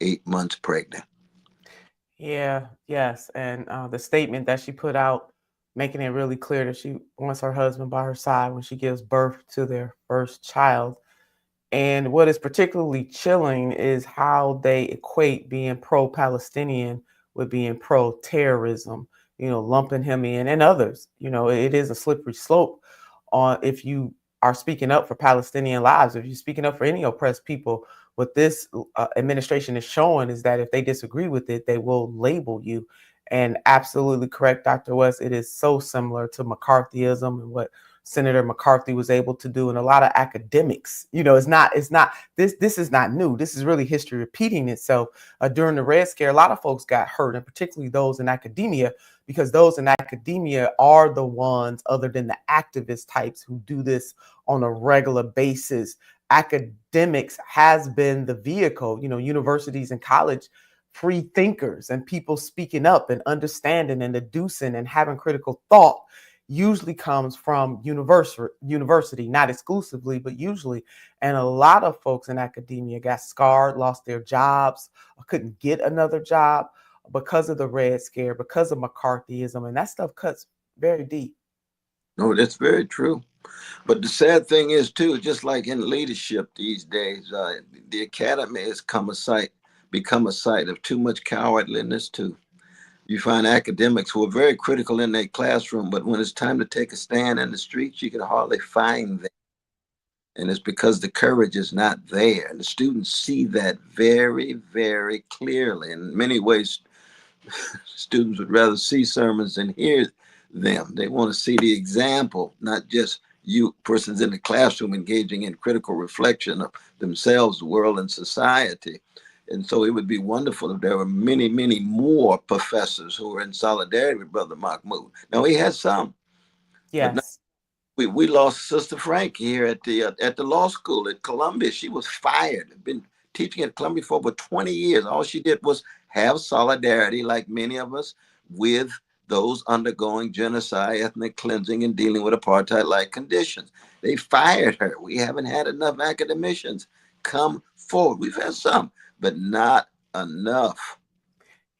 8 months pregnant. Yeah, yes. And the statement that she put out, making it really clear that she wants her husband by her side when she gives birth to their first child. And what is particularly chilling is how they equate being pro-Palestinian with being pro-terrorism, lumping him in and others. It is a slippery slope on if you are speaking up for Palestinian lives, if you're speaking up for any oppressed people. What this administration is showing is that if they disagree with it, they will label you. And absolutely correct, Dr. West. It is so similar to McCarthyism and what Senator McCarthy was able to do, and a lot of academics. It's not this is not new. This is really history repeating itself. During the Red Scare, a lot of folks got hurt, and particularly those in academia, because those in academia are the ones, other than the activist types, who do this on a regular basis. Academics has been the vehicle, universities and college, free thinkers and people speaking up and understanding and deducing and having critical thought usually comes from university, not exclusively, but usually. And a lot of folks in academia got scarred, lost their jobs, couldn't get another job because of the Red Scare, because of McCarthyism. And that stuff cuts very deep. No, that's very true. But the sad thing is, too, just like in leadership these days, the academy has become a site of too much cowardliness, too. You find academics who are very critical in their classroom, but when it's time to take a stand in the streets, you can hardly find them. And it's because the courage is not there. And the students see that very, very clearly. In many ways, students would rather see sermons than hear them. They want to see the example, not just you persons in the classroom engaging in critical reflection of themselves, the world, and society. And so it would be wonderful if there were many, many more professors who were in solidarity with Brother Mahmoud. Now, he had some. Yes. But we lost Sister Frank here at the law school at Columbia. She was fired. Been teaching at Columbia for over 20 years. All she did was have solidarity, like many of us, with those undergoing genocide, ethnic cleansing, and dealing with apartheid-like conditions. They fired her. We haven't had enough academicians come forward. We've had some, but not enough.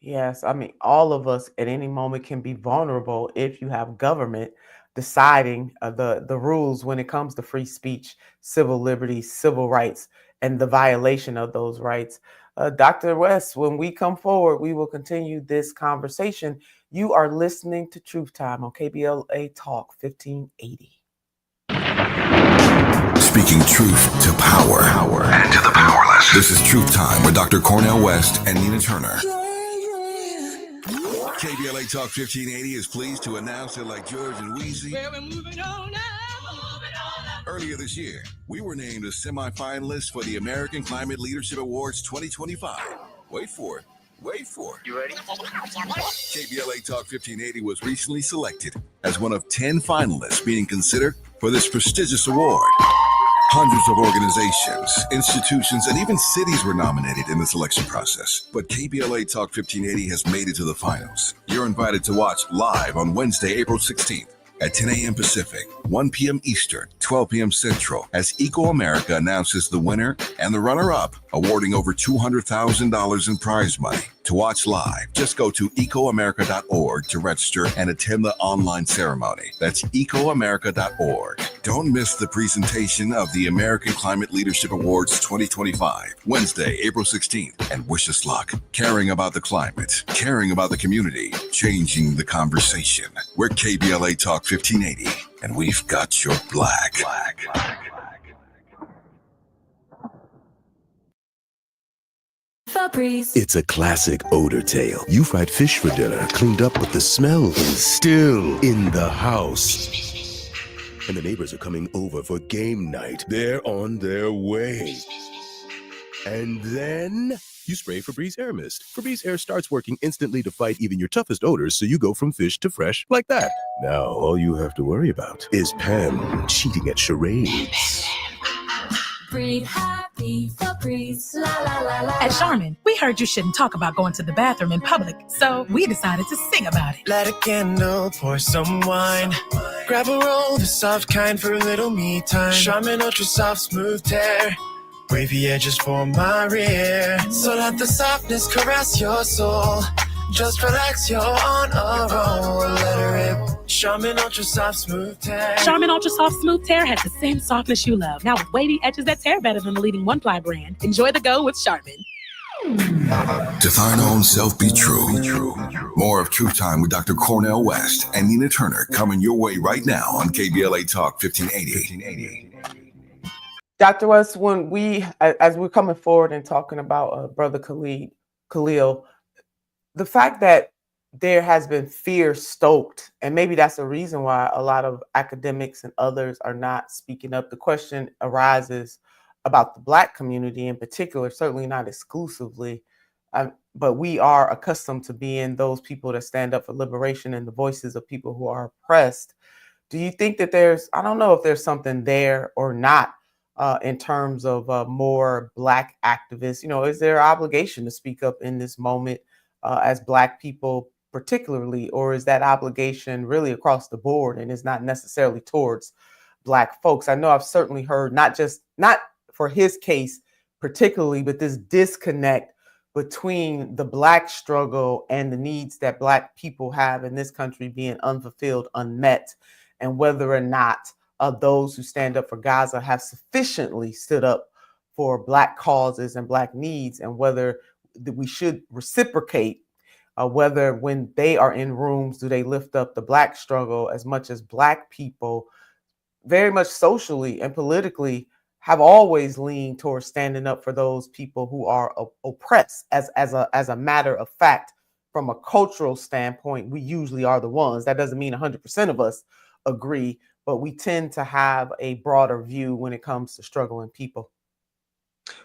Yes, I mean, all of us at any moment can be vulnerable if you have government deciding the rules when it comes to free speech, civil liberties, civil rights, and the violation of those rights. Dr. West, when we come forward, we will continue this conversation. You are listening to Truth Time on KBLA Talk 1580. Speaking truth to power and to the powerless. This is Truth Time with Dr. Cornel West and Nina Turner. KBLA Talk 1580 is pleased to announce that, like George and Weezy, earlier this year, we were named as semifinalists for the American Climate Leadership Awards 2025. Wait for it. You ready? KBLA Talk 1580 was recently selected as one of 10 finalists being considered for this prestigious award. Hundreds of organizations, institutions, and even cities were nominated in the selection process. But KBLA Talk 1580 has made it to the finals. You're invited to watch live on Wednesday, April 16th at 10 a.m. Pacific, 1 p.m. Eastern, 12 p.m. Central, as Eco America announces the winner and the runner-up, awarding over $200,000 in prize money. To watch live, just go to ecoamerica.org to register and attend the online ceremony. That's ecoamerica.org. Don't miss the presentation of the American Climate Leadership Awards 2025, Wednesday, April 16th, and wish us luck. Caring about the climate, caring about the community, changing the conversation. We're KBLA Talk 1580, and we've got your black. Febreze. It's a classic odor tale. You fried fish for dinner, cleaned up, but the smell is still in the house. And the neighbors are coming over for game night. They're on their way. And then you spray Febreze Air Mist. Febreze Air starts working instantly to fight even your toughest odors, so you go from fish to fresh like that. Now, all you have to worry about is Pam cheating at charades. Breathe happy, Febreze, la la la la. At Charmin, we heard you shouldn't talk about going to the bathroom in public, so we decided to sing about it. Light a candle, pour some wine. Grab a roll, the soft kind for a little me time. Charmin Ultra Soft Smooth Tear. Wavy edges for my rear. So let the softness caress your soul. Just relax, you're on a roll. Let her rip. Charmin Ultra Soft Smooth Tear. Charmin Ultra Soft Smooth Tear has the same softness you love, now with wavy edges that tear better than the leading one-ply brand. Enjoy the go with Charmin. To thine own self be true. More of Truth Time with Dr. Cornel West and Nina Turner coming your way right now on KBLA Talk 1580. Dr. West, when as we're coming forward and talking about Brother Khalil, the fact that there has been fear stoked, and maybe that's the reason why a lot of academics and others are not speaking up. The question arises about the Black community in particular, certainly not exclusively, but we are accustomed to being those people that stand up for liberation and the voices of people who are oppressed. Do you think that I don't know if there's something there or not in terms of more Black activists? Is there an obligation to speak up in this moment as Black people particularly, or is that obligation really across the board and is not necessarily towards Black folks? I know I've certainly heard not for his case particularly, but this disconnect between the Black struggle and the needs that Black people have in this country being unfulfilled, unmet, and whether or not those who stand up for Gaza have sufficiently stood up for Black causes and Black needs, and whether we should reciprocate, whether when they are in rooms, do they lift up the Black struggle as much as Black people very much socially and politically have always leaned towards standing up for those people who are oppressed. As a matter of fact, from a cultural standpoint, we usually are the ones. That doesn't mean 100% of us agree, but we tend to have a broader view when it comes to struggling people.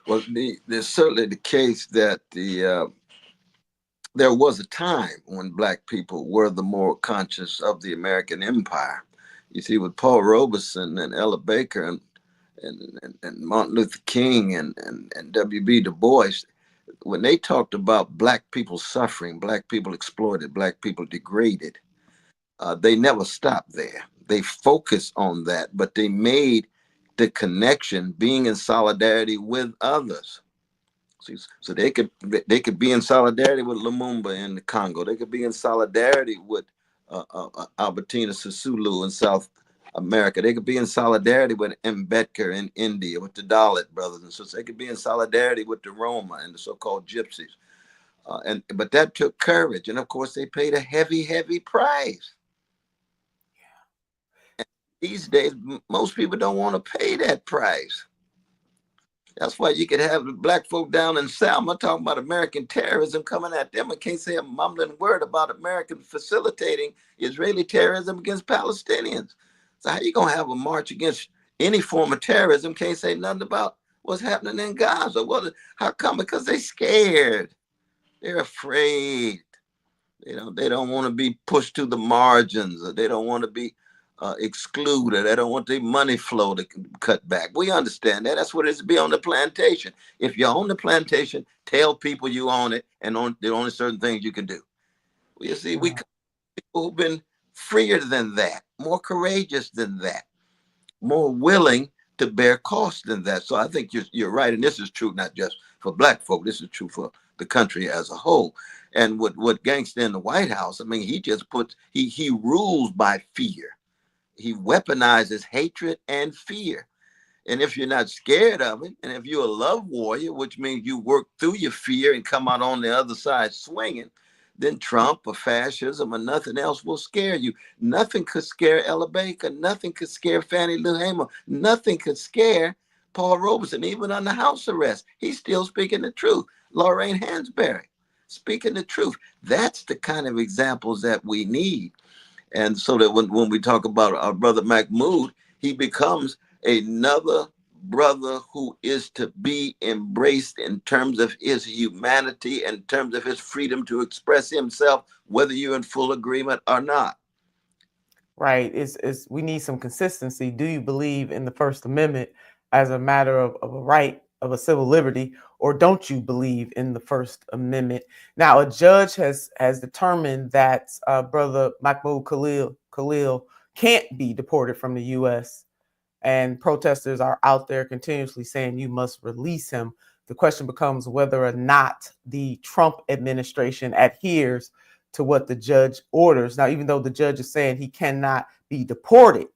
Well, there's certainly the case that there was a time when Black people were the more conscious of the American empire. You see, with Paul Robeson and Ella Baker and Martin Luther King and W.B. Du Bois, when they talked about Black people suffering, Black people exploited, Black people degraded, they never stopped there. They focused on that, but they made the connection being in solidarity with others. So they could be in solidarity with Lumumba in the Congo. They could be in solidarity with Albertina Sisulu in South America. They could be in solidarity with Ambedkar in India, with the Dalit brothers and sisters. They could be in solidarity with the Roma and the so-called gypsies. But that took courage. And of course, they paid a heavy, heavy price. And these days, most people don't want to pay that price. That's why you could have the Black folk down in Selma talking about American terrorism coming at them and can't say a mumbling word about American facilitating Israeli terrorism against Palestinians. So how you going to have a march against any form of terrorism, can't say nothing about what's happening in Gaza? Well, how come? Because they're scared. They're afraid. They don't want to be pushed to the margins. Or they don't want to be excluded. They don't want their money flow to cut back. We understand that. That's what it is to be on the plantation. If you own the plantation, tell people you own it, and there are only certain things you can do. Well, you see, we people who've been freer than that, more courageous than that, more willing to bear cost than that. So I think you're right, and this is true not just for Black folk. This is true for the country as a whole. And what Gangster in the White House, I mean, he just he rules by fear. He weaponizes hatred and fear. And if you're not scared of it, and if you're a love warrior, which means you work through your fear and come out on the other side swinging, then Trump or fascism or nothing else will scare you. Nothing could scare Ella Baker. Nothing could scare Fannie Lou Hamer. Nothing could scare Paul Robeson, even under house arrest. He's still speaking the truth. Lorraine Hansberry, speaking the truth. That's the kind of examples that we need. And so that when we talk about our brother Mahmoud, he becomes another brother who is to be embraced in terms of his humanity, in terms of his freedom to express himself, whether you're in full agreement or not. Right. We need some consistency. Do you believe in the First Amendment as a matter of a right, of a civil liberty, or don't you believe in the First Amendment? Now, a judge has determined that brother Mahmoud Khalil can't be deported from the U.S. and protesters are out there continuously saying you must release him. The question becomes whether or not the Trump administration adheres to what the judge orders. Now, even though the judge is saying he cannot be deported,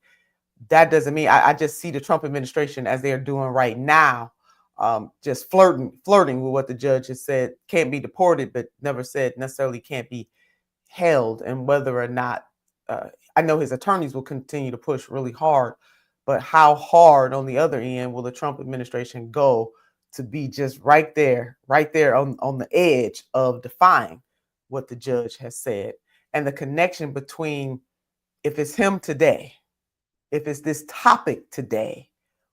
that doesn't mean I just see the Trump administration as they're doing right now, just flirting with what the judge has said, can't be deported, but never said necessarily can't be held. And whether or not, I know his attorneys will continue to push really hard, but how hard on the other end will the Trump administration go to be just right there on the edge of defying what the judge has said? And the connection between, if it's him today, if it's this topic today,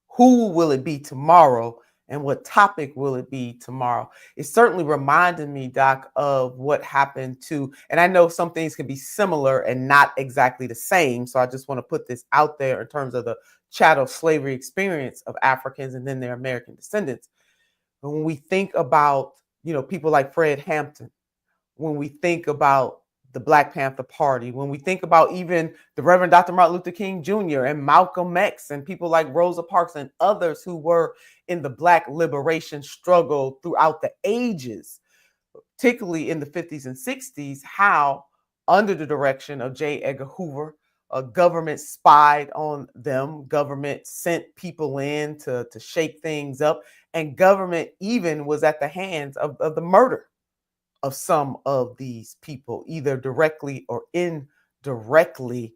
who will it be tomorrow? And what topic will it be tomorrow? It certainly reminded me, Doc, of what happened to, and I know some things can be similar and not exactly the same. So I just want to put this out there in terms of the chattel slavery experience of Africans and then their American descendants. But when we think about, people like Fred Hampton, when we think about the Black Panther Party, when we think about even the Reverend Dr. Martin Luther King Jr. and Malcolm X and people like Rosa Parks and others who were in the Black liberation struggle throughout the ages, particularly in the 50s and 60s, how under the direction of J. Edgar Hoover, government spied on them, government sent people in to shake things up, and government even was at the hands of the murder of some of these people, either directly or indirectly,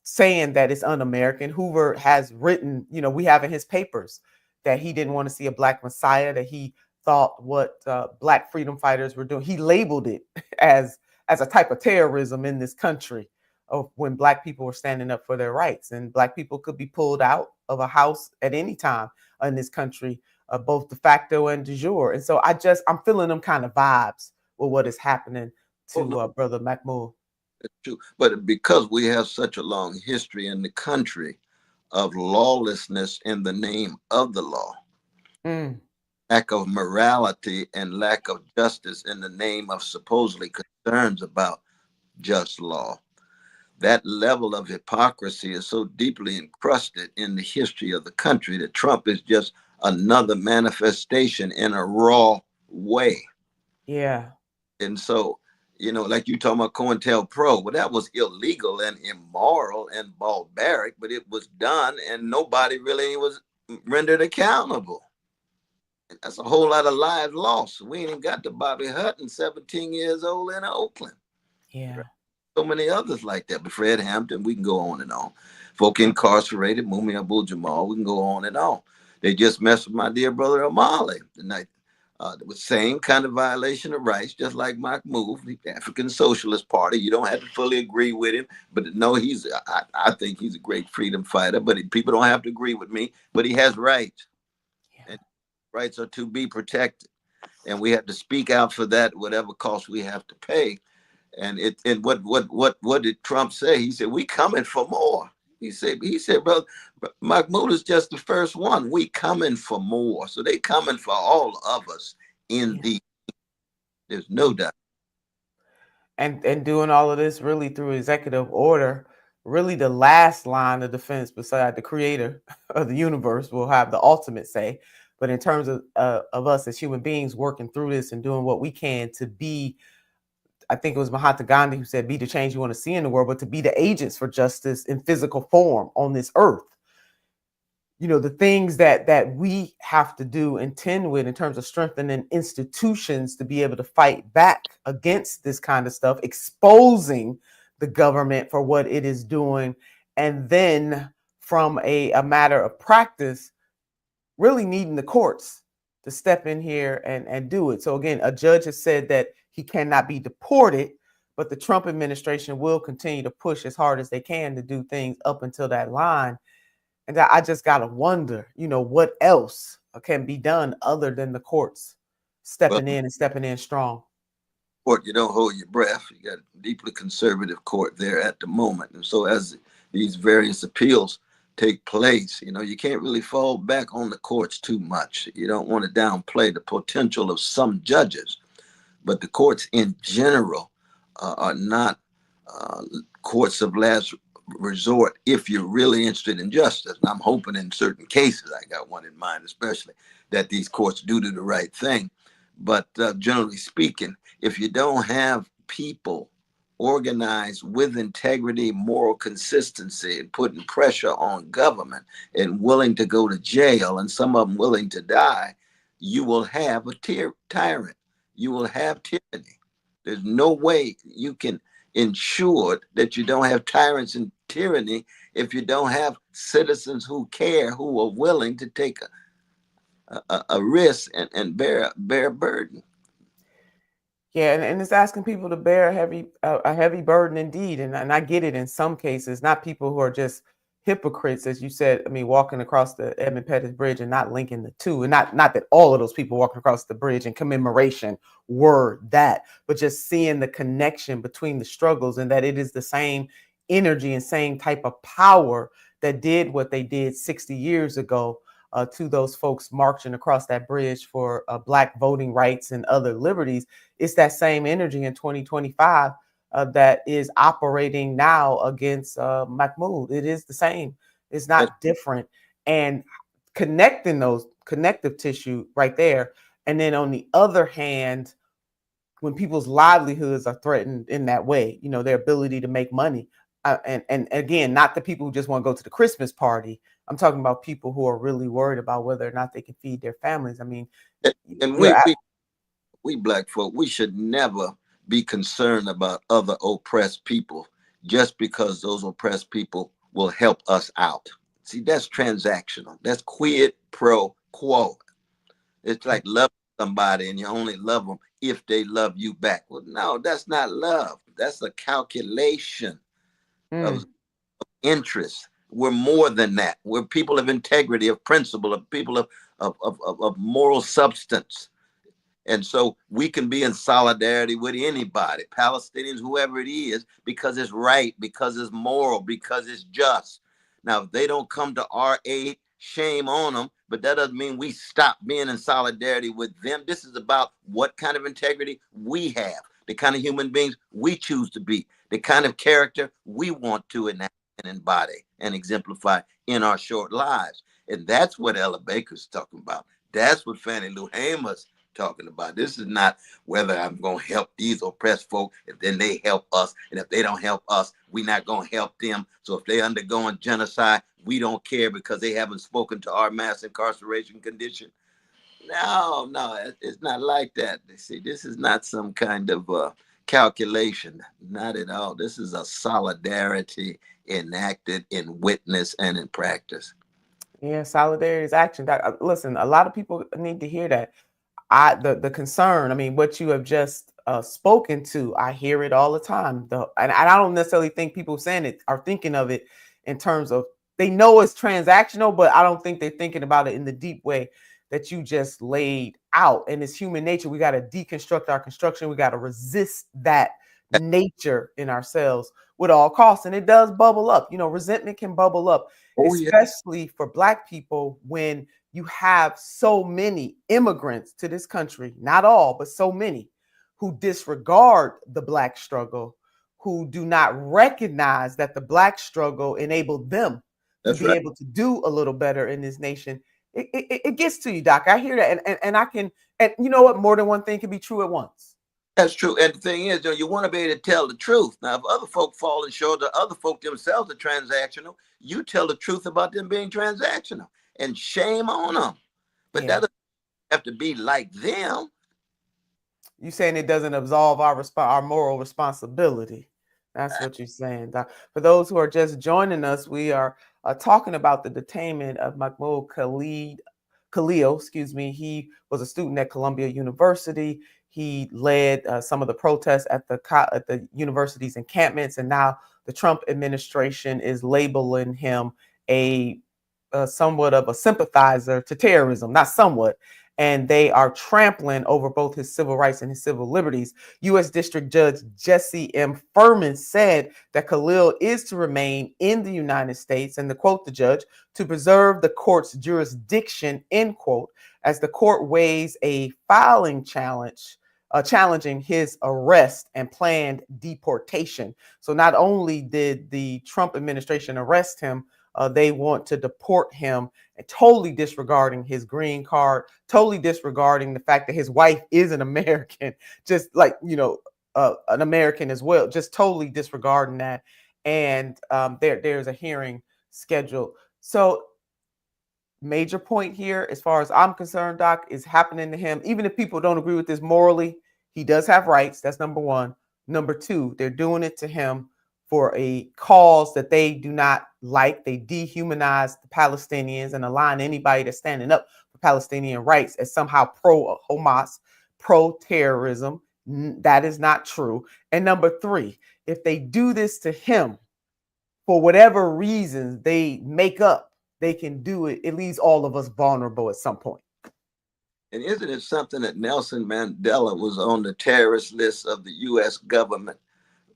saying that it's un-American. Hoover has written, we have in his papers that he didn't want to see a Black Messiah, that he thought what Black freedom fighters were doing, he labeled it as a type of terrorism in this country of when Black people were standing up for their rights. And Black people could be pulled out of a house at any time in this country, both de facto and de jure. And so I'm feeling them kind of vibes with what is happening to Brother Mahmoud. That's true. But because we have such a long history in the country of lawlessness in the name of the law, lack of morality and lack of justice in the name of supposedly concerns about just law, that level of hypocrisy is so deeply encrusted in the history of the country that Trump is just another manifestation in a raw way. Yeah. And so, like you talking about COINTELPRO, well, that was illegal and immoral and barbaric, but it was done and nobody really was rendered accountable. And that's a whole lot of lives lost. We ain't even got to Bobby Hutton, 17 years old in Oakland. Yeah. So many others like that. But Fred Hampton, we can go on and on. Folk incarcerated, Mumia Abu-Jamal, we can go on and on. They just messed with my dear brother Amali tonight. The same kind of violation of rights, just like Mahmoud, the African Socialist Party. You don't have to fully agree with him, but no, I think he's a great freedom fighter, but people don't have to agree with me, but he has rights. Yeah. And rights are to be protected. And we have to speak out for that, whatever cost we have to pay. And what did Trump say? He said, we coming for more. He said, brother, Mahmoud is just the first one. We coming for more. So they coming for all of us there's no doubt. And doing all of this really through executive order, really the last line of defense beside the creator of the universe will have the ultimate say. But in terms of us as human beings working through this and doing what we can to be, I think it was Mahatma Gandhi who said, be the change you want to see in the world, but to be the agents for justice in physical form on this earth. The things that we have to do and tend with in terms of strengthening institutions to be able to fight back against this kind of stuff, exposing the government for what it is doing. And then from a matter of practice, really needing the courts to step in here and do it. So again, a judge has said that he cannot be deported, but the Trump administration will continue to push as hard as they can to do things up until that line. And I just got to wonder, what else can be done other than the courts stepping in and stepping in strong. Court, you don't hold your breath. You got a deeply conservative court there at the moment. And so as these various appeals take place, you can't really fall back on the courts too much. You don't want to downplay the potential of some judges. But the courts in general are not courts of last resort if you're really interested in justice. And I'm hoping in certain cases, I got one in mind especially, that these courts do the right thing. But generally speaking, if you don't have people organized with integrity, moral consistency, and putting pressure on government and willing to go to jail, and some of them willing to die, you will have a tyrant. You will have tyranny. There's no way you can ensure that you don't have tyrants and tyranny if you don't have citizens who care, who are willing to take a risk and bear a burden. Yeah, and it's asking people to bear a heavy burden indeed. And I get it in some cases, not people who are just hypocrites, as you said. I mean, walking across the Edmund Pettus Bridge and not linking the two. And not that all of those people walking across the bridge in commemoration were that, but just seeing the connection between the struggles, and that it is the same energy and same type of power that did what they did 60 years ago to those folks marching across that bridge for Black voting rights and other liberties. It's that same energy in 2025 that is operating now against Mahmoud. It is the same. It's not different. And connecting those connective tissue right there. And then on the other hand, when people's livelihoods are threatened in that way, you know, their ability to make money. And again, not the people who just want to go to the Christmas party. I'm talking about people who are really worried about whether or not they can feed their families. I mean, and we Black folk, we should never be concerned about other oppressed people just because those oppressed people will help us out. See, that's transactional. That's quid pro quo. It's like loving somebody and you only love them if they love you back. Well, no, that's not love. That's a calculation of interest. We're more than that. We're people of integrity, of principle, of people of moral substance. And so we can be in solidarity with anybody, Palestinians, whoever it is, because it's right, because it's moral, because it's just. Now, if they don't come to our aid, shame on them, but that doesn't mean we stop being in solidarity with them. This is about what kind of integrity we have, the kind of human beings we choose to be, the kind of character we want to enact and embody and exemplify in our short lives. And that's what Ella Baker's talking about. That's what Fannie Lou Hamer's talking about. This is not whether I'm going to help these oppressed folk, and then they help us. And if they don't help us, we're not going to help them. So if they're undergoing genocide, we don't care because they haven't spoken to our mass incarceration condition. No, it's not like that. See, this is not some kind of calculation. Not at all. This is a solidarity enacted in witness and in practice. Yeah, solidarity is action. Listen, a lot of people need to hear that. The concern, I mean, what you have just spoken to, I hear it all the time. And I don't necessarily think people saying it are thinking of it in terms of, they know it's transactional, but I don't think they're thinking about it in the deep way that you just laid out. And it's human nature. We got to deconstruct our construction. We got to resist that nature in ourselves with all costs. And it does bubble up. You know, resentment can bubble up, especially for Black people when you have so many immigrants to this country, not all, but so many who disregard the Black struggle, who do not recognize that the Black struggle enabled them to be able to do a little better in this nation. It gets to you, Doc. I hear that. And I can, and you know what? More than one thing can be true at once. That's true. And the thing is, you want to be able to tell the truth. Now, if other folk falling short, the other folk themselves are transactional, you tell the truth about them being transactional, and shame on them. But that doesn't have to be like them. You saying it doesn't absolve our moral responsibility. That's what you're saying, Doc. For those who are just joining us, we are talking about the detainment of Mahmoud Khalil. He was a student at Columbia University. He led some of the protests at the university's encampments, and now the Trump administration is labeling him a somewhat of a sympathizer to terrorism, not somewhat. And they are trampling over both his civil rights and his civil liberties. U.S. District Judge Jesse M. Furman said that Khalil is to remain in the United States, and to quote the judge, to preserve the court's jurisdiction, end quote, as the court weighs a filing challenge challenging his arrest and planned deportation. So not only did the Trump administration arrest him, they want to deport him, and totally disregarding his green card, totally disregarding the fact that his wife is an American, just like, an American as well, just totally disregarding that. And there's a hearing scheduled. So major point here, as far as I'm concerned, Doc, is happening to him. Even if people don't agree with this morally, he does have rights. That's number one. Number two, they're doing it to him for a cause that they do not like. They dehumanize the Palestinians and align anybody that's standing up for Palestinian rights as somehow pro-Hamas, pro-terrorism. That is not true. And number three, if they do this to him for whatever reasons they make up, they can do it. It leaves all of us vulnerable at some point. And isn't it something that Nelson Mandela was on the terrorist list of the U.S. government,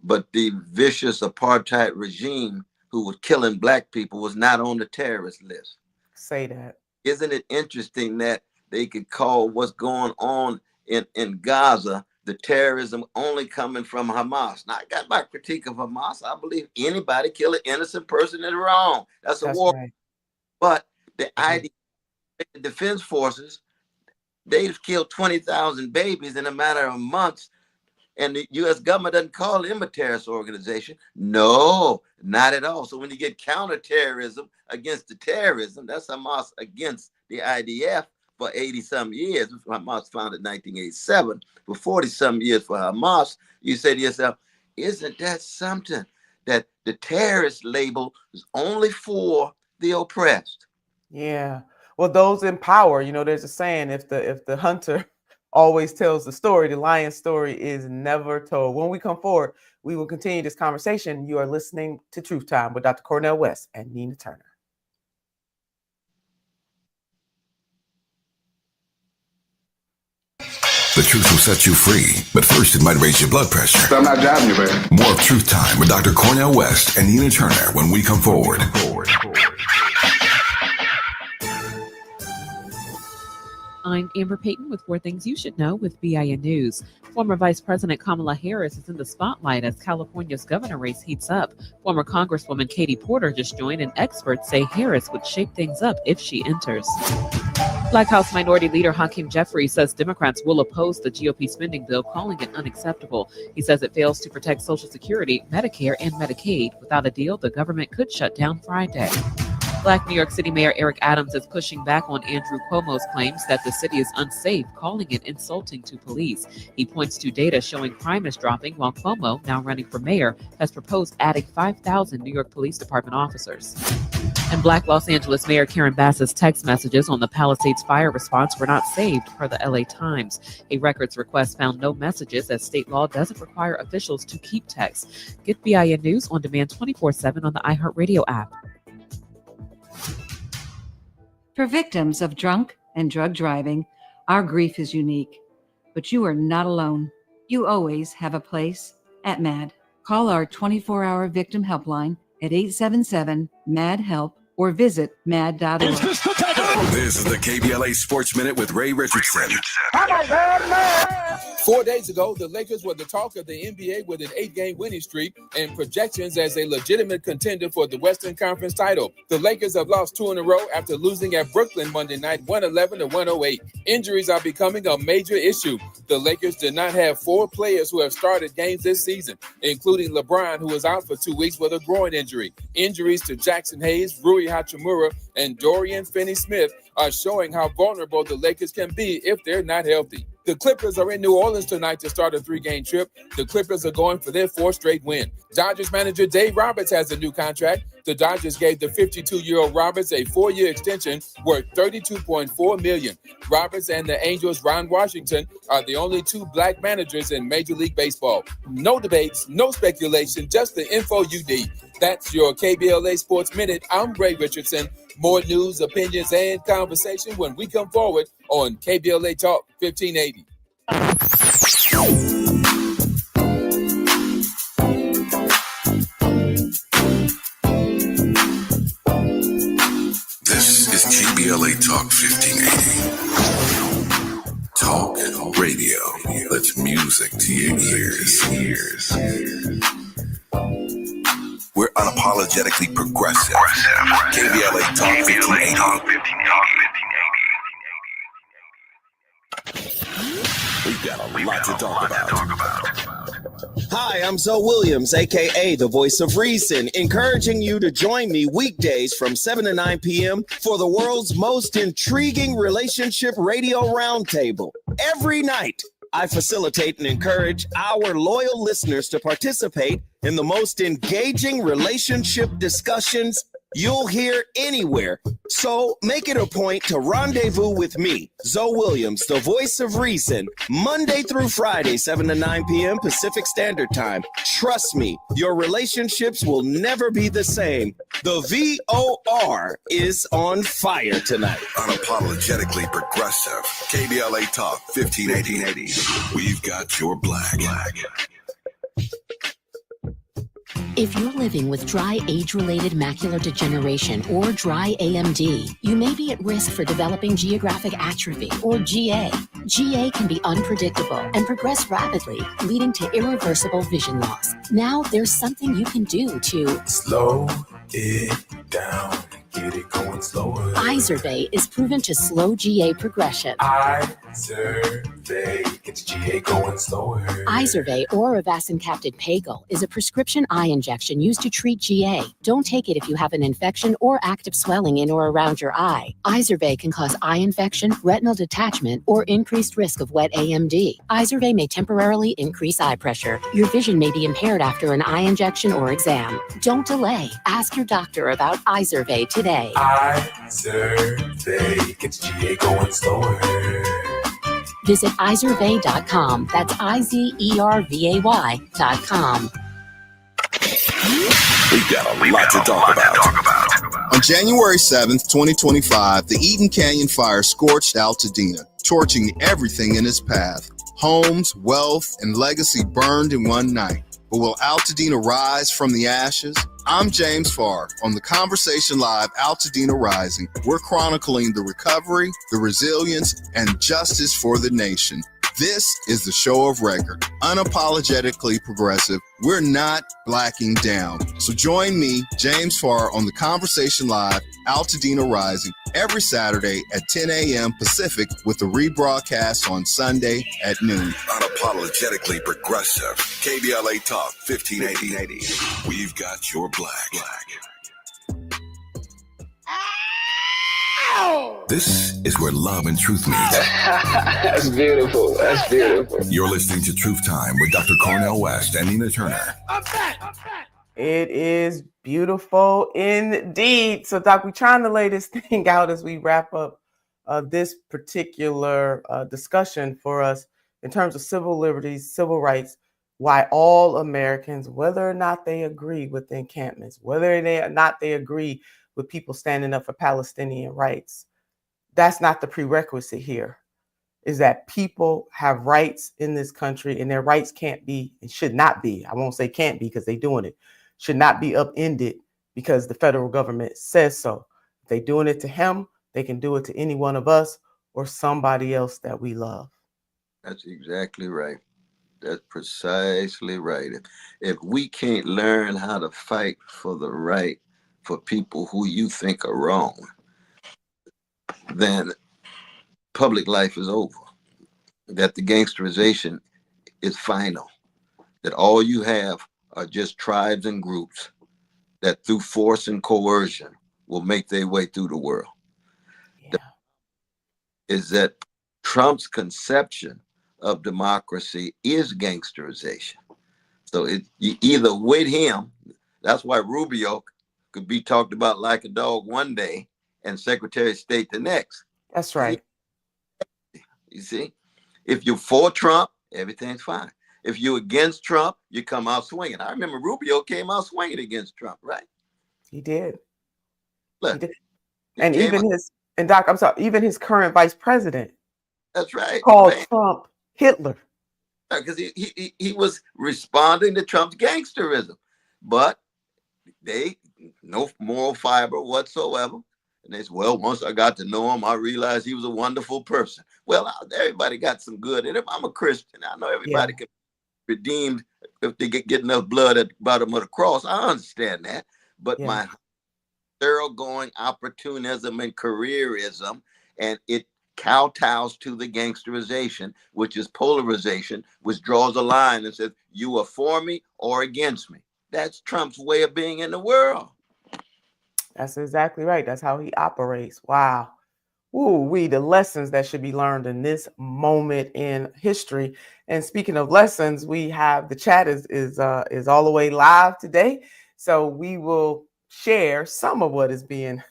but the vicious apartheid regime who was killing black people was not on the terrorist list? Say that. Isn't it interesting that they could call what's going on in Gaza the terrorism only coming from Hamas? Now, I got my critique of Hamas. I believe anybody kill an innocent person is wrong. That's a war. Right. But the idea, the defense forces, they've killed 20,000 babies in a matter of months, and the U.S. government doesn't call them a terrorist organization. No, not at all. So when you get counterterrorism against the terrorism, that's Hamas against the IDF for 80-some years. Hamas founded in 1987, for 40-some years for Hamas. You say to yourself, isn't that something, that the terrorist label is only for the oppressed? Yeah. Well, those in power, there's a saying, if the hunter always tells the story, the lion's story is never told. When we come forward, we will continue this conversation. You are listening to Truth Time with Dr. Cornel West and Nina Turner. The truth will set you free, but first it might raise your blood pressure. I'm not driving you, baby. More of Truth Time with Dr. Cornel West and Nina Turner when we come forward. I'm Amber Payton with 4 Things You Should Know with BIN News. Former Vice President Kamala Harris is in the spotlight as California's governor race heats up. Former Congresswoman Katie Porter just joined, and experts say Harris would shake things up if she enters. Black House Minority Leader Hakeem Jeffries says Democrats will oppose the GOP spending bill, calling it unacceptable. He says it fails to protect Social Security, Medicare, and Medicaid. Without a deal, the government could shut down Friday. Black New York City Mayor Eric Adams is pushing back on Andrew Cuomo's claims that the city is unsafe, calling it insulting to police. He points to data showing crime is dropping, while Cuomo, now running for mayor, has proposed adding 5,000 New York Police Department officers. And Black Los Angeles Mayor Karen Bass's text messages on the Palisades fire response were not saved, per the LA Times. A records request found no messages, as state law doesn't require officials to keep texts. Get BIN News on demand 24/7 on the iHeartRadio app. For victims of drunk and drug driving, our grief is unique. But you are not alone. You always have a place at MAD. Call our 24-hour victim helpline at 877-MAD-HELP or visit mad.org. This is the KBLA Sports Minute with Ray Richardson. 4 days ago, the Lakers were the talk of the NBA with an 8-game winning streak and projections as a legitimate contender for the Western Conference title. The Lakers have lost 2 in a row after losing at Brooklyn Monday night, 111-108. Injuries are becoming a major issue. The Lakers did not have 4 players who have started games this season, including LeBron, who is out for 2 weeks with a groin injury. Injuries to Jackson Hayes, Rui Hachimura, and Dorian Finney-Smith are showing how vulnerable the Lakers can be if they're not healthy. The Clippers are in New Orleans tonight to start a 3-game trip. The Clippers are going for their 4th straight win. Dodgers manager Dave Roberts has a new contract. The Dodgers gave the 52-year-old Roberts a 4-year extension worth $32.4 million. Roberts and the Angels' Ron Washington are the only 2 black managers in Major League Baseball. No debates, no speculation, just the info you need. That's your KBLA Sports Minute. I'm Ray Richardson. More news, opinions, and conversation when we come forward on KBLA Talk 1580. This is KBLA Talk 1580. Talk radio. Let's music. music to your ears. We're unapologetically progressive. KBLA Talk 1580. We've got a lot to talk about. Hi, I'm Zoe Williams, aka the Voice of Reason, encouraging you to join me weekdays from 7 to 9 p.m. for the world's most intriguing relationship radio roundtable. Every night, I facilitate and encourage our loyal listeners to participate in the most engaging relationship discussions you'll hear anywhere. So make it a point to rendezvous with me, Zoe Williams, the Voice of Reason, Monday through Friday, 7 to 9 p.m. Pacific Standard Time. Trust me, your relationships will never be the same. The VOR is on fire tonight. Unapologetically progressive. KBLA Talk 1580. We've got your black. If you're living with dry age-related macular degeneration or dry AMD, you may be at risk for developing geographic atrophy or GA. GA can be unpredictable and progress rapidly, leading to irreversible vision loss. Now there's something you can do to Slow it down. Get it going slower. Izervay is proven to slow GA progression. Izervay gets GA going slower. Izervay or avacincaptad pagel is a prescription eye injection used to treat GA. Don't take it if you have an infection or active swelling in or around your eye. Izervay can cause eye infection, retinal detachment, or increased risk of wet AMD. Izervay may temporarily increase eye pressure. Your vision may be impaired after an eye injection or exam. Don't delay. Ask your doctor about Izervay today. Izervay gets GA going slower. Visit Izervay.com. That's IZERVAY.com. We've got a lot to talk about. On January 7th, 2025, the Eaton Canyon fire scorched Altadena, torching everything in its path. Homes, wealth, and legacy burned in one night. But will Altadena rise from the ashes? I'm James Farr. On the Conversation Live Altadena Rising, we're chronicling the recovery, the resilience, and justice for the nation. This is the show of record, unapologetically progressive. We're not blacking down. So join me, James Farr, on the Conversation Live Altadena Rising every Saturday at 10 a.m. Pacific with the rebroadcast on Sunday at noon. Unapologetically progressive. KBLA Talk 1580. We've got your black. This is where love and truth meet. That's beautiful. That's beautiful. You're listening to Truth Time with Dr. Cornel West and Nina Turner. It is beautiful indeed. So, Doc, we're trying to lay this thing out as we wrap up this particular discussion for us in terms of civil liberties, civil rights, why all Americans, whether or not they agree with the encampments, whether or not they agree with people standing up for Palestinian rights, that's not the prerequisite here, is that people have rights in this country and their rights can't be, and should not be, I won't say can't be because they're doing it, should not be upended because the federal government says so. If they're doing it to him, they can do it to any one of us or somebody else that we love. That's exactly right. That's precisely right. If we can't learn how to fight for the right for people who you think are wrong, then public life is over. That the gangsterization is final. That all you have are just tribes and groups that through force and coercion will make their way through the world. Yeah. Is that Trump's conception of democracy is gangsterization. So you either with him, that's why Rubio could be talked about like a dog one day and Secretary of State the next. That's right. You see, if you're for Trump, everything's fine. If you're against Trump, you come out swinging. I remember Rubio came out swinging against Trump, right? He did. Look, he did. And even Doc, I'm sorry, even his current vice president. That's right. Called Trump Hitler. Because he was responding to Trump's gangsterism. But they, no moral fiber whatsoever. And they said, well, once I got to know him, I realized he was a wonderful person. Well, everybody got some good in him. I'm a Christian. I know everybody can be redeemed if they get enough blood at the bottom of the cross. I understand that. But my thoroughgoing opportunism and careerism, and it kowtows to the gangsterization, which is polarization, which draws a line and says, you are for me or against me. That's Trump's way of being in the world. That's exactly right. That's how he operates. Wow. Ooh, the lessons that should be learned in this moment in history. And speaking of lessons, we have the chat is all the way live today. So we will share some of what is being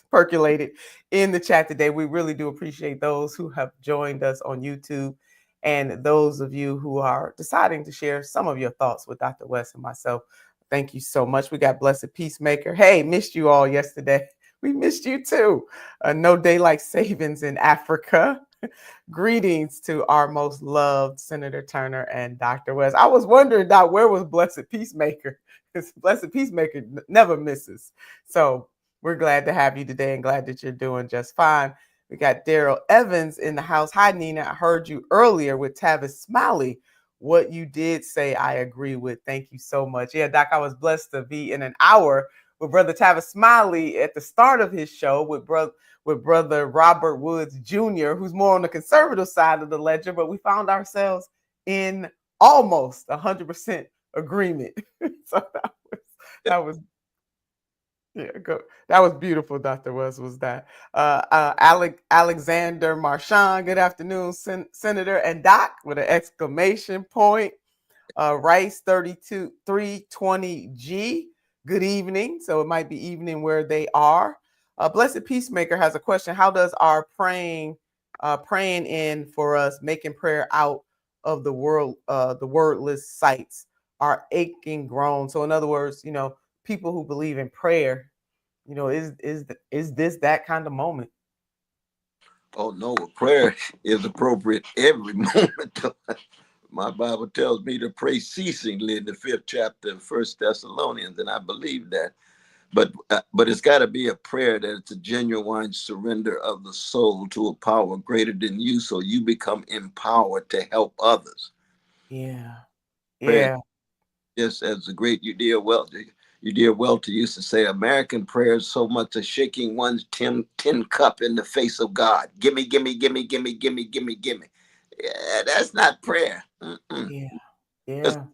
percolated in the chat today. We really do appreciate those who have joined us on YouTube and those of you who are deciding to share some of your thoughts with Dr. West and myself. Thank you so much. We got Blessed Peacemaker. Hey, missed you all yesterday. We missed you too. No daylight savings in Africa. Greetings to our most loved Senator Turner and Dr. West. I was wondering, Doc, where was Blessed Peacemaker? Because Blessed Peacemaker never misses. So we're glad to have you today and glad that you're doing just fine. We got Daryl Evans in the house. Hi, Nina. I heard you earlier with Tavis Smiley. What you did say, I agree with. Thank you so much. Yeah, Doc, I was blessed to be in an hour with Brother Tavis Smiley at the start of his show with Brother Robert Woods Jr., who's more on the conservative side of the ledger, but we found ourselves in almost 100% agreement. So that was that was beautiful, Dr. West, was that. Alexander Marchand, good afternoon, Senator, and Doc, with an exclamation point. Rice 320G, good evening. So it might be evening where they are. Blessed Peacemaker has a question. How does our praying in for us, making prayer out of the world, the wordless sights, our aching groan? So in other words, people who believe in prayer, is this that kind of moment? Oh no, prayer is appropriate every moment. My Bible tells me to pray ceasingly in the 5th chapter of 1 Thessalonians, and I believe that. But it's got to be a prayer that it's a genuine surrender of the soul to a power greater than you, so you become empowered to help others. Yeah. Prayer, just as the great Udea Welter used to say, American prayer is so much as shaking one's tin cup in the face of God. Gimme, gimme, gimme, gimme, gimme, gimme, gimme. Yeah, that's not prayer. Yeah. That's a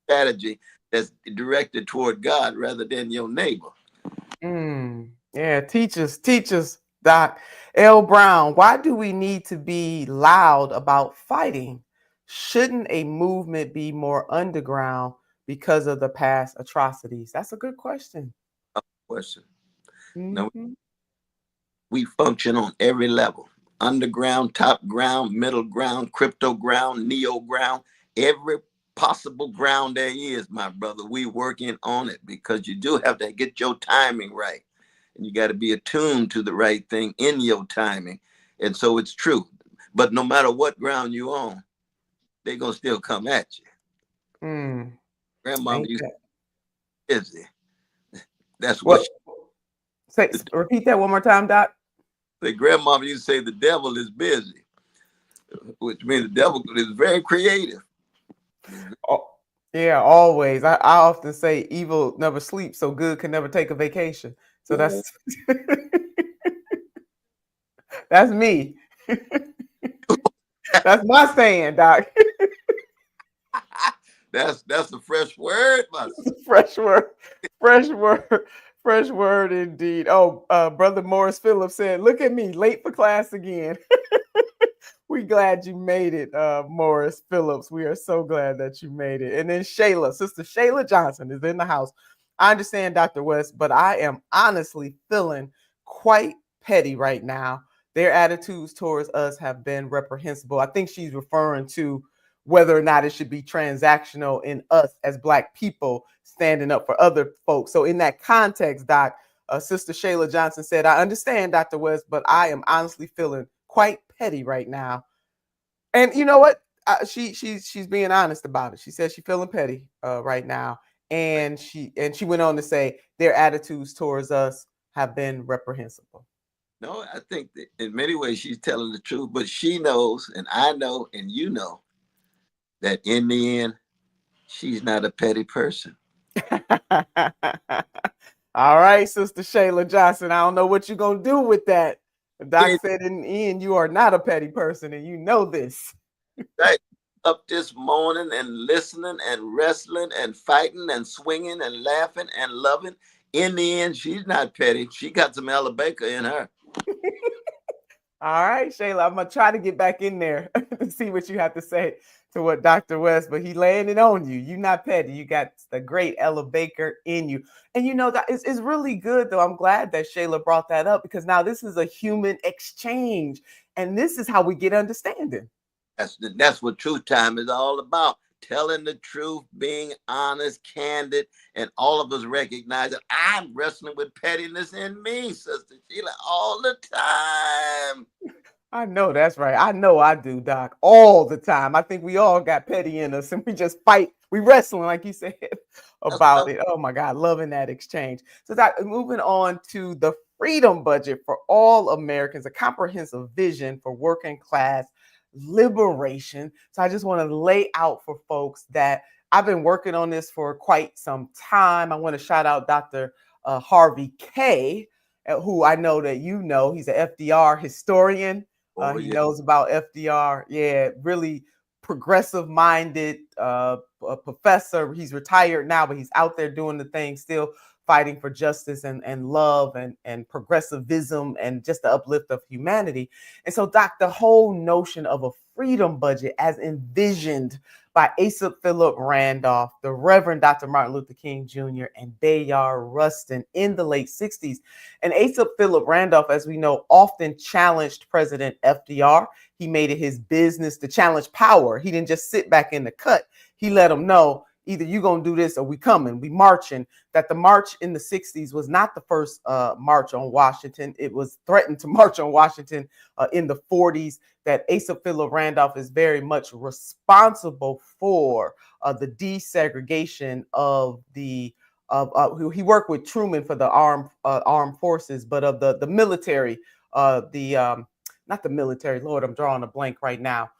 strategy that's directed toward God rather than your neighbor. Yeah, teach us, Doc. L. Brown, why do we need to be loud about fighting? Shouldn't a movement be more underground because of the past atrocities? That's a good question. No, we function on every level: underground, top ground, middle ground, crypto ground, neo ground, every possible ground there is, my brother. We working on it because you do have to get your timing right, and you got to be attuned to the right thing in your timing. And so it's true. But no matter what ground you on, they're gonna still come at you. Grandmama used to be busy. That's what. Repeat that one more time, Doc. The grandmama used to say the devil is busy, which means the devil is very creative. Oh, yeah, always. I often say evil never sleeps, so good can never take a vacation. So that's that's me. That's my saying, Doc. That's a fresh word, fresh word indeed. Oh, Brother Morris Phillips said, "Look at me, late for class again." We glad you made it, Morris Phillips. We are so glad that you made it. And then Sister Shayla Johnson is in the house. I understand, Dr. West, but I am honestly feeling quite petty right now. Their attitudes towards us have been reprehensible. I think she's referring to whether or not it should be transactional in us as Black people standing up for other folks. So in that context, Doc, Sister Shayla Johnson said, I understand, Dr. West, but I am honestly feeling quite petty right now. And you know what? She's being honest about it. She says she's feeling petty right now. And she went on to say their attitudes towards us have been reprehensible. No, I think that in many ways she's telling the truth, but she knows, and I know, and you know, that in the end, she's not a petty person. All right, Sister Shayla Johnson, I don't know what you're going to do with that. Doc said in the end, you are not a petty person, and you know this. Right. Up this morning and listening and wrestling and fighting and swinging and laughing and loving. In the end, she's not petty. She got some Ella Baker in her. All right, Shayla, I'm going to try to get back in there and see what you have to say to what Dr. West, but he laying it on you. You're not petty. You got the great Ella Baker in you. And you know, that it's really good, though. I'm glad that Shayla brought that up, because now this is a human exchange, and this is how we get understanding. That's what Truth Time is all about. Telling the truth, being honest, candid, and all of us recognize that I'm wrestling with pettiness in me, Sister Sheila, all the time. I know that's right. I know I do, Doc, all the time. I think we all got petty in us, and we just fight. We wrestling, like you said, about it. Oh my God, loving that exchange. So, Doc, moving on to the freedom budget for all Americans, a comprehensive vision for working class liberation. So I just want to lay out for folks that I've been working on this for quite some time. I want to shout out Dr. Harvey K, who I know that you know. He's an FDR historian. He knows about FDR. Yeah, really progressive-minded professor. He's retired now, but he's out there doing the thing, still fighting for justice and love and progressivism and just the uplift of humanity. And so, Doc, the whole notion of a freedom budget as envisioned by Asa Philip Randolph, the Reverend Dr. Martin Luther King Jr., and Bayard Rustin in the late 60s. And Asa Philip Randolph, as we know, often challenged President FDR. He made it his business to challenge power. He didn't just sit back in the cut. He let him know, either you're going to do this or we coming, we marching. That the march in the 60s was not the first march on Washington. It was threatened to march on Washington in the 40s. That Asa Philip Randolph is very much responsible for the desegregation of the, he worked with Truman for the armed forces, but of the military, not the military, Lord, I'm drawing a blank right now.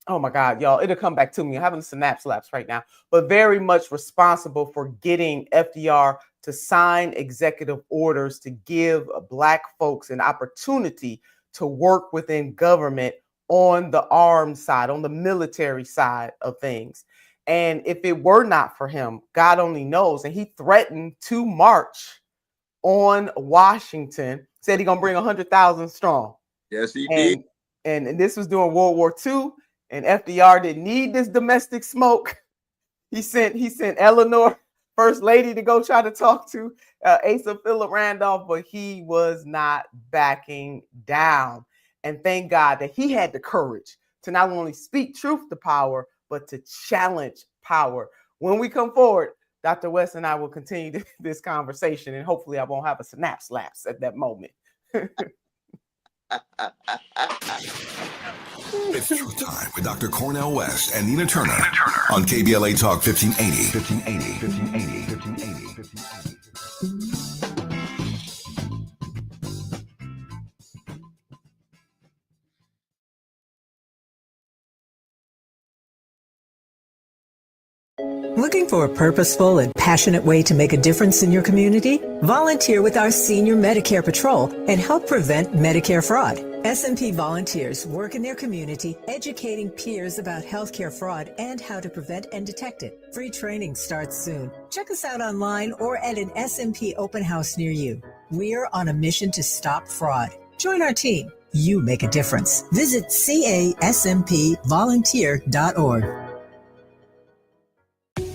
Oh my God, y'all, it'll come back to me. I'm having a synapse lapse right now, but very much responsible for getting FDR to sign executive orders to give Black folks an opportunity to work within government on the armed side, on the military side of things. And if it were not for him, God only knows. And he threatened to march on Washington, said he's gonna bring 100,000 strong. Yes, he did. And this was during World War II. And FDR didn't need this domestic smoke. He sent Eleanor, First Lady, to go try to talk to Asa Philip Randolph, but he was not backing down. And thank God that he had the courage to not only speak truth to power, but to challenge power. When we come forward, Dr. West and I will continue this conversation, and hopefully I won't have a synapse lapse at that moment. It's Truth Time with Dr. Cornel West and Nina Turner on KBLA Talk 1580. Looking for a purposeful and passionate way to make a difference in your community? Volunteer with our Senior Medicare Patrol and help prevent Medicare fraud. SMP volunteers work in their community educating peers about healthcare fraud and how to prevent and detect it. Free training starts soon. Check us out online or at an SMP open house near you. We're on a mission to stop fraud. Join our team. You make a difference. Visit caSMPvolunteer.org.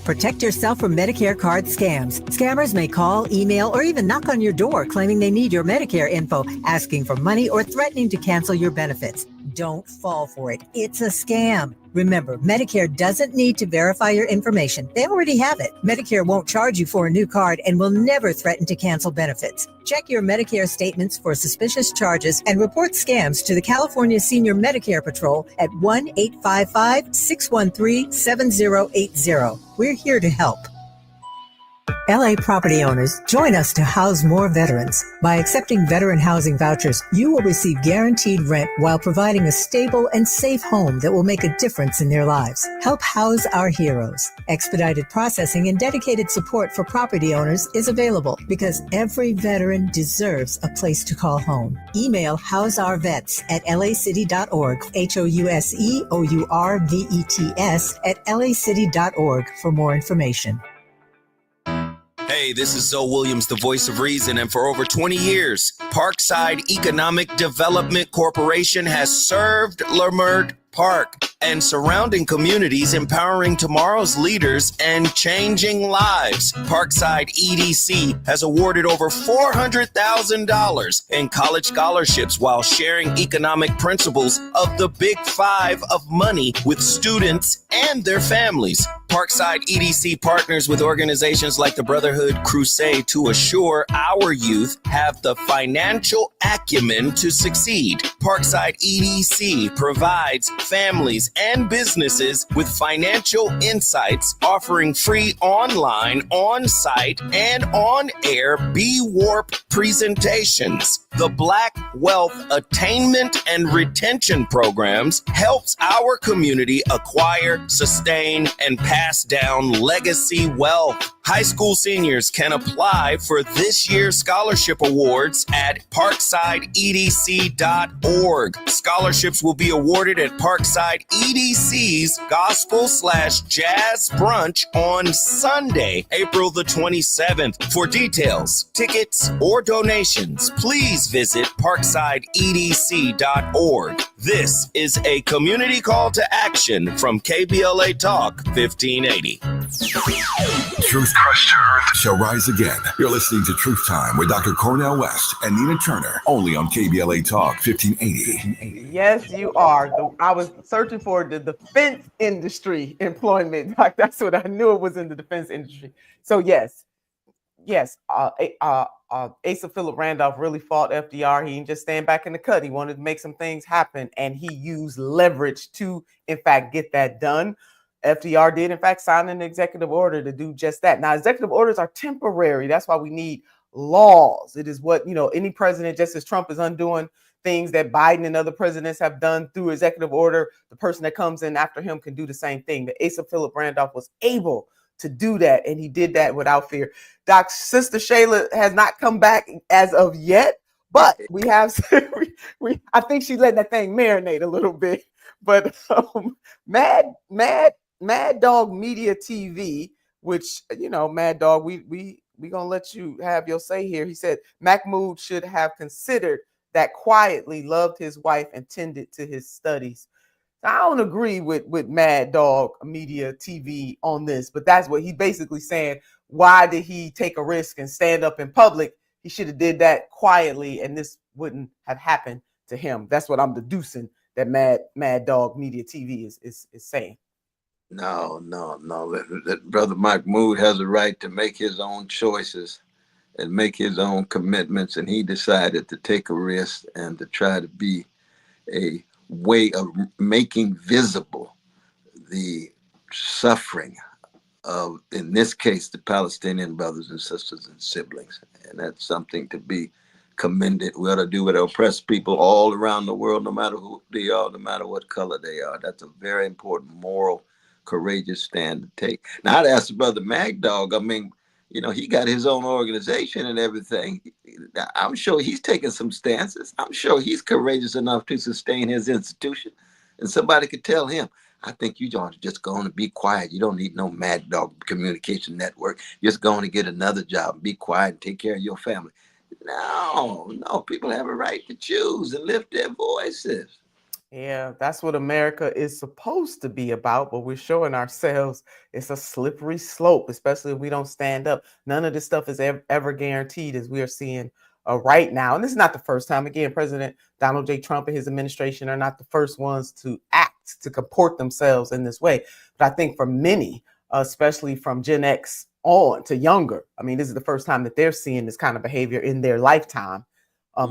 Protect yourself from Medicare card scams. Scammers may call, email, or even knock on your door claiming they need your Medicare info, asking for money or threatening to cancel your benefits. Don't fall for it. It's a scam. Remember, Medicare doesn't need to verify your information. They already have it. Medicare won't charge you for a new card and will never threaten to cancel benefits. Check your Medicare statements for suspicious charges and report scams to the California Senior Medicare Patrol at 1-855-613-7080. We're here to help. LA property owners, join us to house more veterans. By accepting veteran housing vouchers, you will receive guaranteed rent while providing a stable and safe home that will make a difference in their lives. Help house our heroes. Expedited processing and dedicated support for property owners is available because every veteran deserves a place to call home. Email houseourvets@lacity.org, houseourvets@lacity.org for more information. Hey, this is Zoe Williams, the voice of reason, and for over 20 years, Parkside Economic Development Corporation has served Leimert Park and surrounding communities, empowering tomorrow's leaders and changing lives. Parkside EDC has awarded over $400,000 in college scholarships while sharing economic principles of the Big Five of money with students and their families. Parkside EDC partners with organizations like the Brotherhood Crusade to assure our youth have the financial acumen to succeed. Parkside EDC provides families and businesses with financial insights, offering free online, on-site, and on-air B-Warp presentations. The Black Wealth Attainment and Retention Programs helps our community acquire, sustain, and pass down legacy wealth. High school seniors can apply for this year's scholarship awards at parksideedc.org. Scholarships will be awarded at Parkside EDC's Gospel/Jazz Brunch on Sunday, April the 27th. For details, tickets, or donations, please visit parksideedc.org. This is a community call to action from KBLA Talk 1580. Truth Crushed Earth shall rise again. You're listening to Truth Time with Dr. Cornel West and Nina Turner, only on KBLA Talk 1580. Yes, you are. I was searching for the defense industry employment. Like, that's what I knew, it was in the defense industry. So yes. Asa Philip Randolph really fought FDR. He didn't just stand back in the cut. He wanted to make some things happen, and he used leverage to, in fact, get that done. FDR did, in fact, sign an executive order to do just that. Now, executive orders are temporary. That's why we need laws. It is what, any president, just as Trump is undoing things that Biden and other presidents have done through executive order, the person that comes in after him can do the same thing. But Asa Philip Randolph was able to do that, and he did that without fear. Doc's sister Shayla has not come back as of yet, but we have. I think she's letting that thing marinate a little bit. But Mad Dog Media TV, which Mad Dog, we gonna let you have your say here. He said Mahmoud should have considered that quietly, loved his wife, and tended to his studies. I don't agree with Mad Dog Media TV on this, but that's what he's basically saying. Why did he take a risk and stand up in public? He should have did that quietly, and this wouldn't have happened to him. That's what I'm deducing that Mad Dog Media TV is saying. No. That Brother Mahmoud has a right to make his own choices and make his own commitments, and he decided to take a risk and to try to be a way of making visible the suffering of, in this case, the Palestinian brothers and sisters and siblings. And that's something to be commended. We ought to do with oppressed people all around the world, no matter who they are, no matter what color they are. That's a very important, moral, courageous stand to take. Now, I'd ask the Brother Magdog, he got his own organization and everything. I'm sure he's taking some stances. I'm sure he's courageous enough to sustain his institution. And somebody could tell him, I think you ought to just go on and be quiet. You don't need no Mad Dog communication network. Just go on and get another job, be quiet, and take care of your family. No, people have a right to choose and lift their voices. Yeah, that's what America is supposed to be about, but we're showing ourselves it's a slippery slope, especially if we don't stand up. None of this stuff is ever guaranteed, as we are seeing right now. And this is not the first time. Again, President Donald J. Trump and his administration are not the first ones to act, to comport themselves in this way. But I think for many, especially from Gen X on to younger, this is the first time that they're seeing this kind of behavior in their lifetime.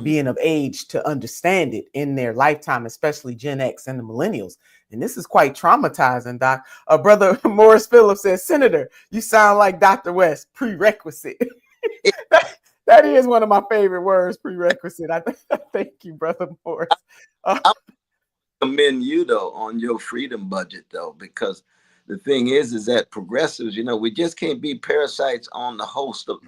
Being of age to understand it in their lifetime, especially Gen X and the millennials. And this is quite traumatizing, Doc. Brother Morris Phillips says, Senator, you sound like Dr. West, prerequisite. That is one of my favorite words, prerequisite. I thank you, Brother Morris. I commend you, though, on your freedom budget, though, because the thing is that progressives, we just can't be parasites on the host of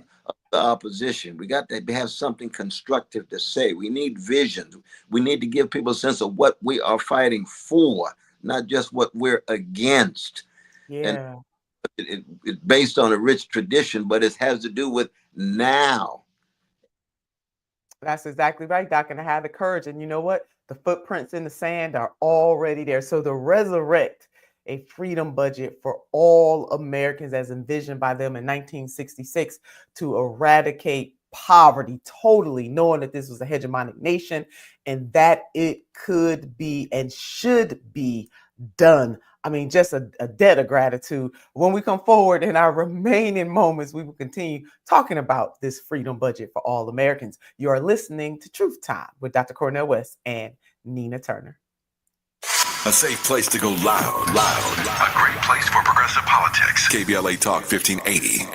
the opposition. We got to have something constructive to say. We need visions. We need to give people a sense of what we are fighting for, not just what we're against. Yeah. And it's based on a rich tradition, but it has to do with now. That's exactly right, Doc. And I had the courage. And you know what? The footprints in the sand are already there. So to resurrect a freedom budget for all Americans as envisioned by them in 1966 to eradicate poverty totally, knowing that this was a hegemonic nation and that it could be and should be done. I mean, just a debt of gratitude. When we come forward in our remaining moments, we will continue talking about this freedom budget for all Americans. You are listening to Truth Time with Dr. Cornel West and Nina Turner. A safe place to go loud. A great place for progressive politics. KBLA Talk 1580.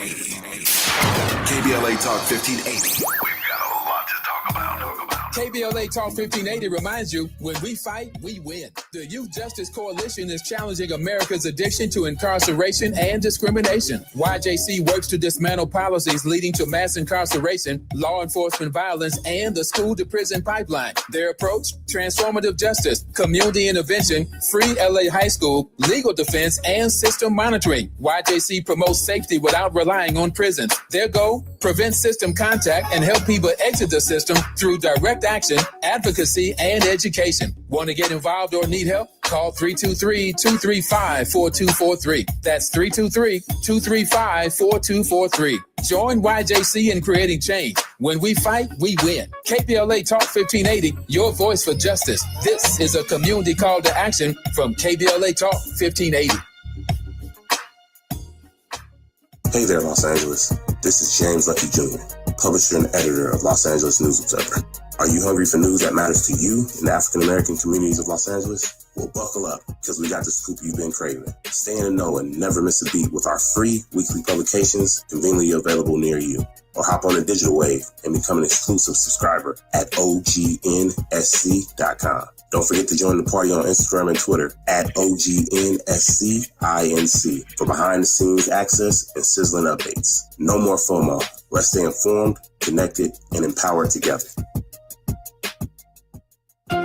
KBLA Talk 1580. We've got a lot to talk about. KBLA Talk 1580 reminds you, when we fight, we win. The Youth Justice Coalition is challenging America's addiction to incarceration and discrimination. YJC works to dismantle policies leading to mass incarceration, law enforcement violence, and the school-to-prison pipeline. Their approach, transformative justice, community intervention, free LA high school, legal defense, and system monitoring. YJC promotes safety without relying on prisons. Their goal, prevent system contact and help people exit the system through direct action, advocacy, and education. Want to get involved or need help? Call 323-235-4243. That's 323-235-4243. Join YJC in creating change. When we fight, we win. KBLA Talk 1580, your voice for justice. This is a community call to action from KBLA Talk 1580. Hey there, Los Angeles. This is James Lucky Jr., publisher and editor of Los Angeles News Observer. Are you hungry for news that matters to you in the African-American communities of Los Angeles? Well, buckle up, because we got the scoop you've been craving. Stay in the know and never miss a beat with our free weekly publications conveniently available near you. Or hop on the digital wave and become an exclusive subscriber at OGNSC.com. Don't forget to join the party on Instagram and Twitter at OGNSCINC for behind-the-scenes access and sizzling updates. No more FOMO. Let's stay informed, connected, and empowered together.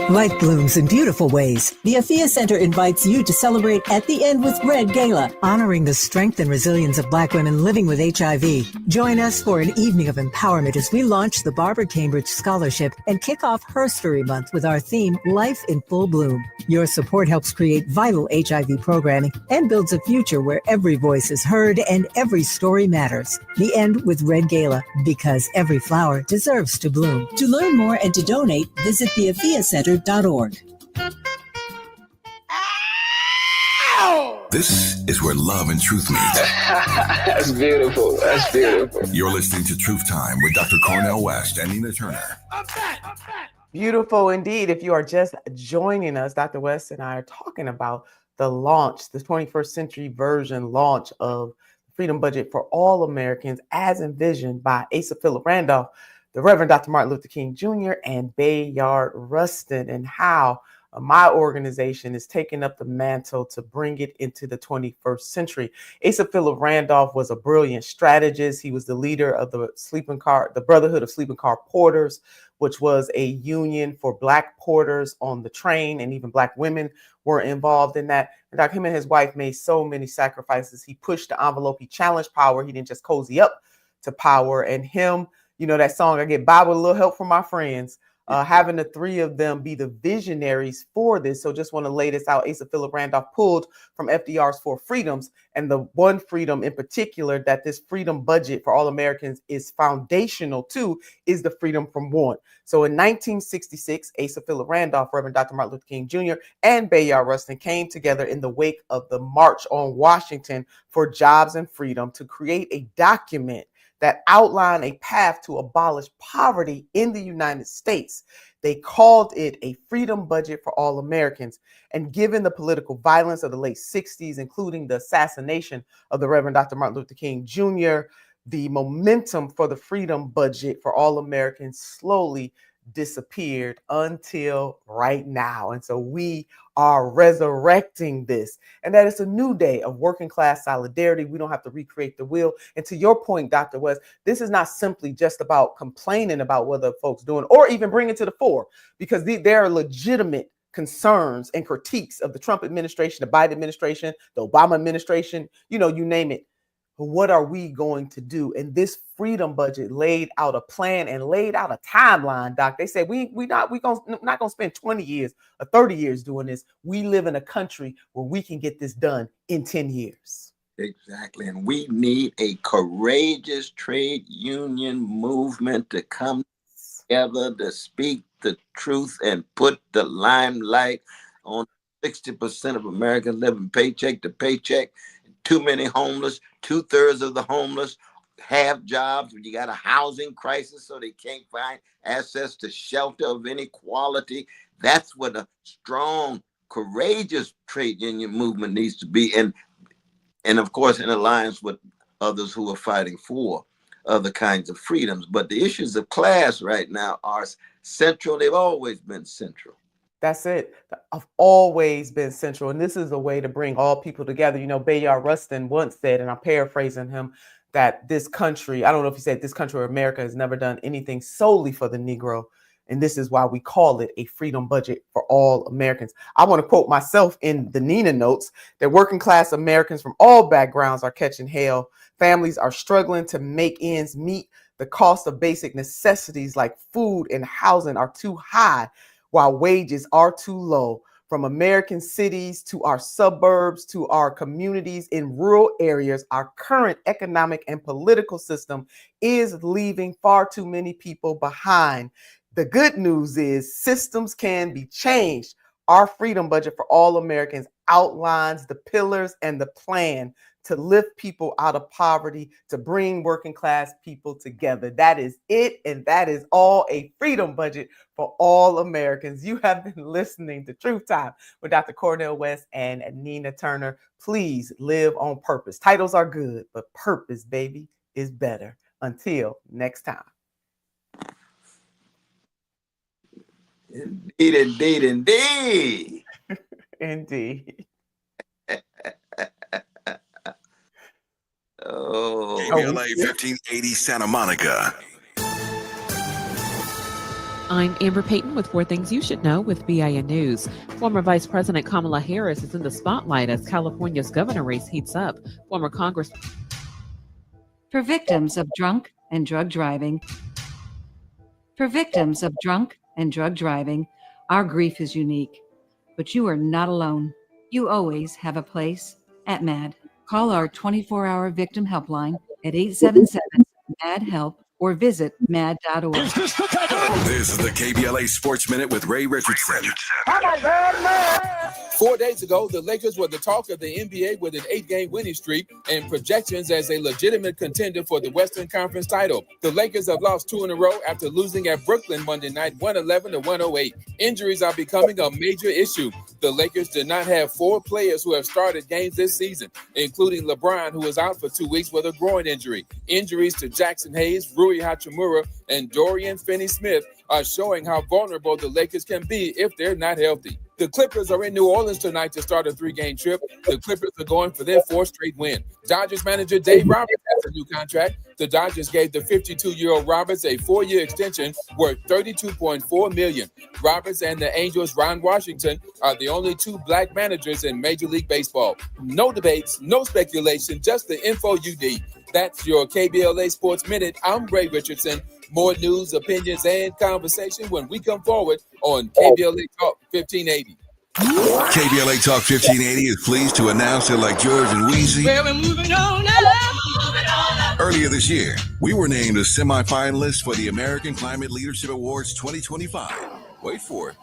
Life blooms in beautiful ways. The Afia Center invites you to celebrate at the end with Red Gala, honoring the strength and resilience of Black women living with HIV. Join us for an evening of empowerment as we launch the Barbara Cambridge Scholarship and kick off Herstory Month with our theme, Life in Full Bloom. Your support helps create vital HIV programming and builds a future where every voice is heard and every story matters. The end with Red Gala, because every flower deserves to bloom. To learn more and to donate, visit theafiacenter.org. This is where love and truth meet. That's beautiful. That's beautiful. You're listening to Truth Time with Dr. Cornel West and Nina Turner. Beautiful indeed. If you are just joining us, Dr. West and I are talking about the launch, the 21st century version launch of Freedom Budget for All Americans as envisioned by Asa Philip Randolph, the Reverend Dr. Martin Luther King Jr. and Bayard Rustin, and how my organization is taking up the mantle to bring it into the 21st century. Asa Philip Randolph was a brilliant strategist. He was the leader of the Brotherhood of Sleeping Car Porters, which was a union for Black porters on the train, and even Black women were involved in that. And Dr. Him and his wife made so many sacrifices. He pushed the envelope. He challenged power. He didn't just cozy up to power. And him, you know, that song, I get by with a little help from my friends, having the three of them be the visionaries for this. So just want to lay this out. Asa Philip Randolph pulled from FDR's Four Freedoms, and the one freedom in particular that this freedom budget for all Americans is foundational to is the freedom from want. So in 1966, Asa Philip Randolph, Reverend Dr. Martin Luther King Jr., and Bayard Rustin came together in the wake of the March on Washington for Jobs and Freedom to create a document that outline a path to abolish poverty in the United States. They called it a freedom budget for all Americans. And given the political violence of the late 60s, including the assassination of the Reverend Dr. Martin Luther King Jr., the momentum for the freedom budget for all Americans slowly disappeared until right now. And so we are resurrecting this. And that is a new day of working class solidarity. We don't have to recreate the wheel. And to your point, Dr. West, this is not simply just about complaining about what other folks doing or even bring it to the fore, because there are legitimate concerns and critiques of the Trump administration, the Biden administration, the Obama administration, you name it. But what are we going to do? And this freedom budget laid out a plan and laid out a timeline, Doc. They said we're not gonna spend 20 years or 30 years doing this. We live in a country where we can get this done in 10 years. Exactly. And we need a courageous trade union movement to come together to speak the truth and put the limelight on 60% of Americans living paycheck to paycheck. Too many homeless, 2/3 of the homeless have jobs. You got a housing crisis, so they can't find access to shelter of any quality. That's what a strong, courageous trade union movement needs to be. And of course, in alliance with others who are fighting for other kinds of freedoms. But the issues of class right now are central. They've always been central. That's it. I've always been central. And this is a way to bring all people together. Bayard Rustin once said, and I'm paraphrasing him, that this country, I don't know if he said this country or America, has never done anything solely for the Negro. And this is why we call it a freedom budget for all Americans. I want to quote myself in the Nina notes that working class Americans from all backgrounds are catching hell. Families are struggling to make ends meet. The cost of basic necessities like food and housing are too high, while wages are too low. From American cities to our suburbs to our communities in rural areas, our current economic and political system is leaving far too many people behind. The good news is systems can be changed. Our freedom budget for all Americans outlines the pillars and the plan to lift people out of poverty, to bring working class people together. That is it, and that is all, a freedom budget for all Americans. You have been listening to Truth Time with Dr. Cornel West and Nina Turner. Please live on purpose. Titles are good, but purpose, baby, is better. Until next time. Indeed, indeed, indeed. Indeed. KBLA 1580 Santa Monica. I'm Amber Payton with 4 Things You Should Know with BIN News. Former Vice President Kamala Harris is in the spotlight as California's governor race heats up. Former Congress. For victims of drunk and drug driving, our grief is unique. But you are not alone. You always have a place at MAD. Call our 24-hour victim helpline at 877-MAD-HELP or visit mad.org. This is the KBLA Sports Minute with Ray Richardson. 4 days ago, the Lakers were the talk of the NBA with an 8-game winning streak and projections as a legitimate contender for the Western Conference title. The Lakers have lost 2 in a row after losing at Brooklyn Monday night, 111-108. Injuries are becoming a major issue. The Lakers did not have 4 players who have started games this season, including LeBron, who is out for 2 weeks with a groin injury. Injuries to Jackson Hayes, Rui Hachimura, and Dorian Finney-Smith are showing how vulnerable the Lakers can be if they're not healthy. The Clippers are in New Orleans tonight to start a 3-game trip. The Clippers are going for their 4th straight win. Dodgers manager Dave Roberts has a new contract. The Dodgers gave the 52-year-old Roberts a 4-year extension worth $32.4 million. Roberts and the Angels' Ron Washington are the only 2 black managers in Major League Baseball. No debates, no speculation, just the info you need. That's your KBLA Sports Minute. I'm Ray Richardson. More news, opinions, and conversation when we come forward on KBLA Talk 1580. KBLA Talk 1580 is pleased to announce that, like George and Weezy, earlier this year, we were named as semifinalists for the American Climate Leadership Awards 2025. Wait for it.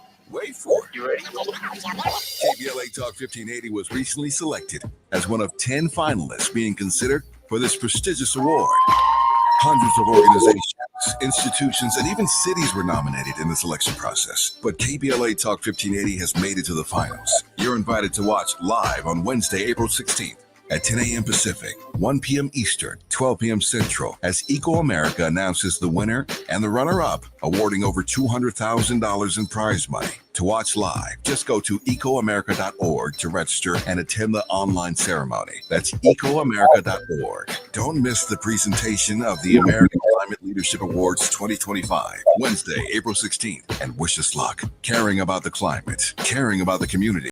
You ready? KBLA Talk 1580 was recently selected as one of 10 finalists being considered for this prestigious award. Hundreds of organizations, institutions, and even cities were nominated in the selection process. But KBLA Talk 1580 has made it to the finals. You're invited to watch live on Wednesday, April 16th at 10 a.m. Pacific, 1 p.m. Eastern, 12 p.m. Central, as Eco America announces the winner and the runner-up, awarding over $200,000 in prize money. To watch live, just go to ecoamerica.org to register and attend the online ceremony. That's ecoamerica.org. Don't miss the presentation of the American Climate Leadership Awards 2025, Wednesday, April 16th, and wish us luck. Caring about the climate, caring about the community.